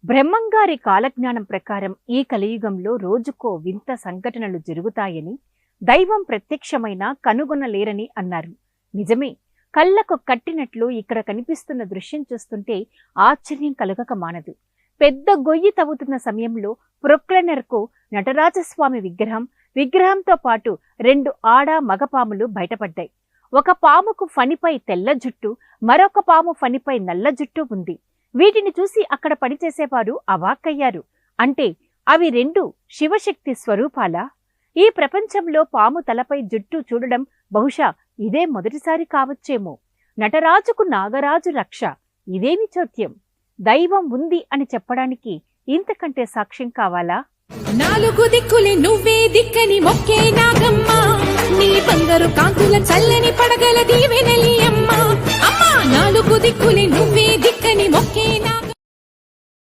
బ్రహ్మంగారి కాలజ్ఞానం ప్రకారం ఈ కలియుగంలో రోజుకో వింత సంఘటనలు జరుగుతాయని, దైవం ప్రత్యక్షమైన కనుగొనలేరని అన్నారు. నిజమే, కళ్లకు కట్టినట్లు ఇక్కడ కనిపిస్తున్న దృశ్యం చూస్తుంటే ఆశ్చర్యం కలగక మానదు. పెద్ద గొయ్యి తవ్వుతున్న సమయంలో ప్రొక్లైనర్కు నటరాజస్వామి విగ్రహంతో పాటు 2 ఆడ మగపాములు బయటపడ్డాయి. ఒక పాముకు ఫణిపై తెల్ల జుట్టు, మరొక పాము ఫణిపై నల్ల జుట్టు ఉంది. వీటిని చూసి అక్కడ పనిచేసేవారు అవాక్కయ్యారు. అంటే అవి 2 శివశక్తి స్వరూపాలా? ఈ ప్రపంచంలో పాము తలపై జుట్టు చూడడం బహుశా ఇదే మొదటిసారి కావచ్చేమో. నటరాజుకు నాగరాజు రక్ష, ఇదేమి చోద్యం? దైవం ఉంది అని చెప్పడానికి ఇంతకంటే సాక్ష్యం కావాలా? 4 దిక్కులే నువ్వే దిక్కని మొక్కే నాగమ్మ, నీ బంగారు కాంతుల చల్లని పడగల దీవెనలి అమ్మ. అమ్మా 4 దిక్కులే నువ్వే దిక్కని మొక్కే